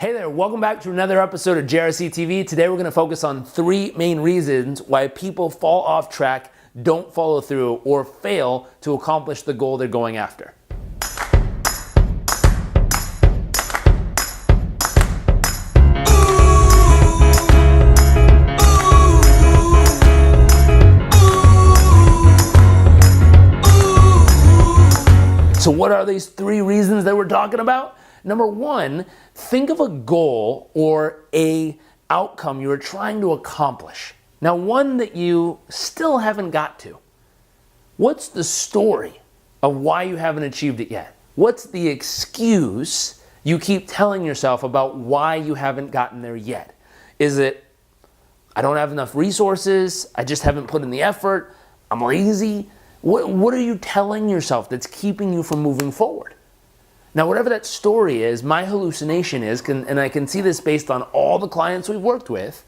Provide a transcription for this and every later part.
Hey there, welcome back to another episode of JRC TV. Today we're going to focus on 3 main reasons why people fall off track, don't follow through, or fail to accomplish the goal they're going after. So what are these 3 reasons that we're talking about? Number 1, think of a goal or a outcome you are trying to accomplish. Now, one that you still haven't got to. What's the story of why you haven't achieved it yet? What's the excuse you keep telling yourself about why you haven't gotten there yet? Is it, I don't have enough resources, I just haven't put in the effort, I'm lazy? What are you telling yourself that's keeping you from moving forward? Now, whatever that story is, my hallucination is, and I can see this based on all the clients we've worked with,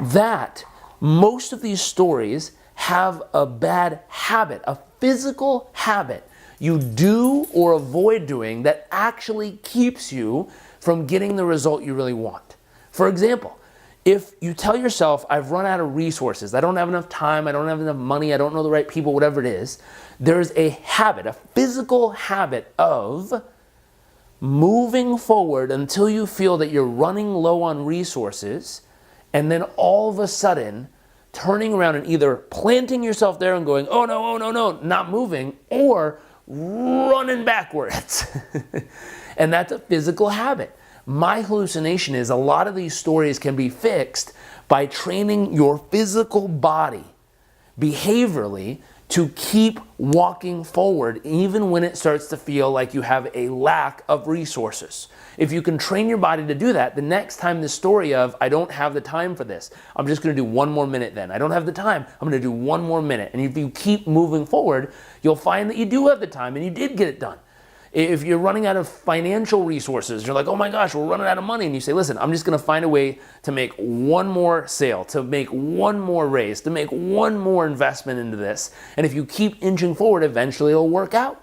that most of these stories have a bad habit, a physical habit you do or avoid doing that actually keeps you from getting the result you really want. For example, if you tell yourself, I've run out of resources, I don't have enough time, I don't have enough money, I don't know the right people, whatever it is, there's a habit, a physical habit of moving forward until you feel that you're running low on resources, and then all of a sudden turning around and either planting yourself there and going, oh no, not moving, or running backwards. And that's a physical habit. My hallucination is a lot of these stories can be fixed by training your physical body behaviorally to keep walking forward even when it starts to feel like you have a lack of resources. If you can train your body to do that, the next time the story of, I don't have the time for this, I'm just gonna do 1 more minute then. I don't have the time, I'm gonna do 1 more minute. And if you keep moving forward, you'll find that you do have the time and you did get it done. If you're running out of financial resources, you're like, oh my gosh, we're running out of money. And you say, listen, I'm just gonna find a way to make 1 more sale, to make 1 more raise, to make 1 more investment into this. And if you keep inching forward, eventually it'll work out.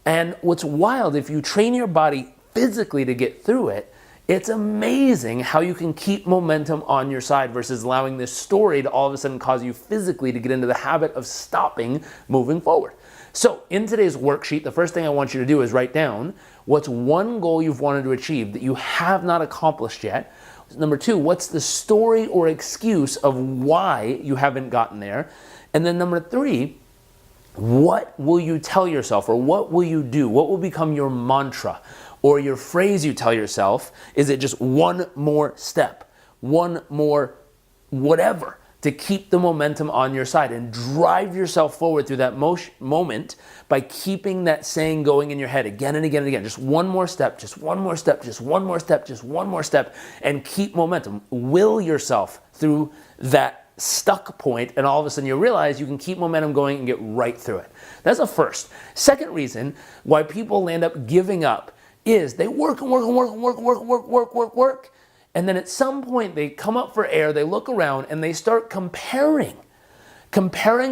And what's wild, if you train your body physically to get through it, it's amazing how you can keep momentum on your side versus allowing this story to all of a sudden cause you physically to get into the habit of stopping moving forward. So in today's worksheet, the first thing I want you to do is write down what's 1 goal you've wanted to achieve that you have not accomplished yet. Number 2, what's the story or excuse of why you haven't gotten there? And then number 3, what will you tell yourself, or what will you do? What will become your mantra or your phrase you tell yourself? Is it just 1 more step, 1 more whatever, to keep the momentum on your side and drive yourself forward through that moment by keeping that saying going in your head again and again and again. Just 1 more step, just 1 more step, just 1 more step, just 1 more step, and keep momentum. Will yourself through that stuck point, and all of a sudden you realize you can keep momentum going and get right through it. That's the first. Second reason why people end up giving up is they work and work and work and work and work and work. And then at some point they come up for air, they look around and they start comparing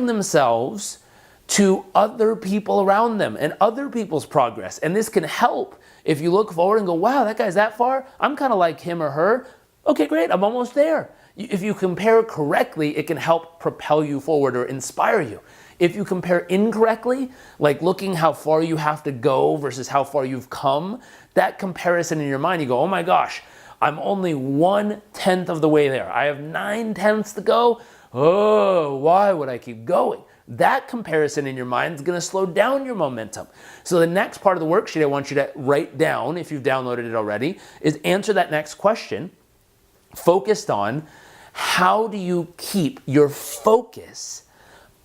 themselves to other people around them and other people's progress. And this can help if you look forward and go, wow, that guy's that far. I'm kind of like him or her. Okay, great, I'm almost there. If you compare correctly, it can help propel you forward or inspire you. If you compare incorrectly, like looking how far you have to go versus how far you've come, that comparison in your mind, you go, oh my gosh, I'm only 1/10 of the way there. I have 9/10 to go. Oh, why would I keep going? That comparison in your mind is gonna slow down your momentum. So the next part of the worksheet I want you to write down, if you've downloaded it already, is answer that next question focused on how do you keep your focus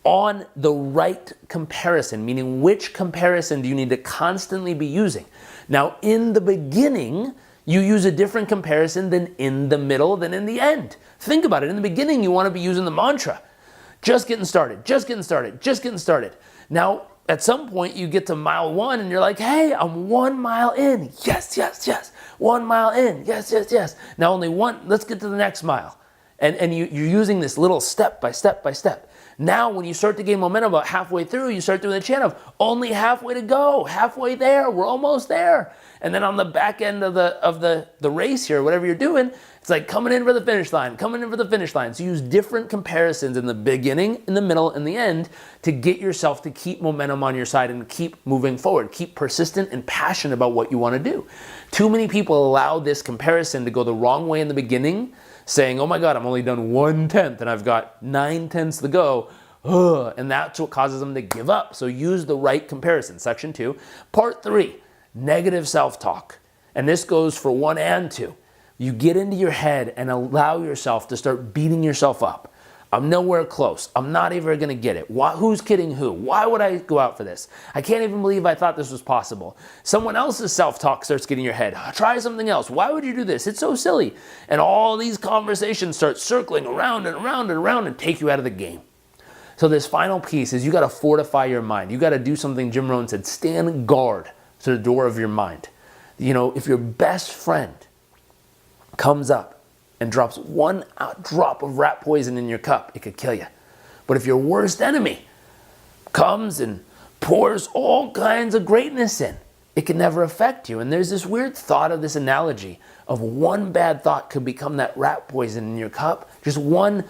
on the right comparison, meaning which comparison do you need to constantly be using? Now, in the beginning, you use a different comparison than in the middle, than in the end. Think about it. In the beginning, you want to be using the mantra. Just getting started, just getting started, just getting started. Now, at some point, you get to mile 1 and you're like, hey, I'm 1 mile in. Yes, yes, yes. 1 mile in. Yes, yes, yes. Now only 1, let's get to the next mile. And you're using this little step by step by step. Now, when you start to gain momentum about halfway through, you start doing the chant of only halfway to go, halfway there, we're almost there. And then on the back end of the race here, whatever you're doing, it's like coming in for the finish line, coming in for the finish line. So use different comparisons in the beginning, in the middle, and the end to get yourself to keep momentum on your side and keep moving forward. Keep persistent and passionate about what you want to do. Too many people allow this comparison to go the wrong way in the beginning, saying, oh my God, I'm only done 1/10 and I've got 9/10 to go. Ugh, and that's what causes them to give up. So use the right comparison. Section 2. Part 3, negative self-talk. And this goes for 1 and 2. You get into your head and allow yourself to start beating yourself up. I'm nowhere close. I'm not even going to get it. Who's kidding who? Why would I go out for this? I can't even believe I thought this was possible. Someone else's self-talk starts getting in your head. Try something else. Why would you do this? It's so silly. And all these conversations start circling around and around and around and take you out of the game. So this final piece is you got to fortify your mind. You got to do something Jim Rohn said, stand guard to the door of your mind. You know, if your best friend comes up and drops 1 drop of rat poison in your cup, it could kill you. But if your worst enemy comes and pours all kinds of greatness in, it can never affect you. And there's this weird thought of this analogy of 1 bad thought could become that rat poison in your cup. Just 1,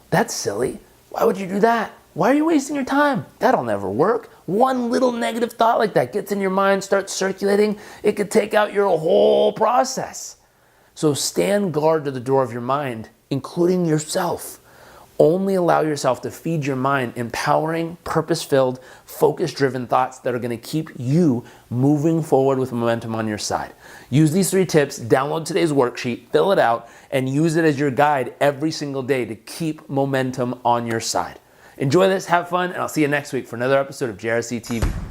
that's silly. Why would you do that? Why are you wasting your time? That'll never work. 1 little negative thought like that gets in your mind, starts circulating. It could take out your whole process. So stand guard to the door of your mind, including yourself. Only allow yourself to feed your mind empowering, purpose-filled, focus-driven thoughts that are going to keep you moving forward with momentum on your side. Use these 3 tips, download today's worksheet, fill it out, and use it as your guide every single day to keep momentum on your side. Enjoy this, have fun, and I'll see you next week for another episode of JRC TV.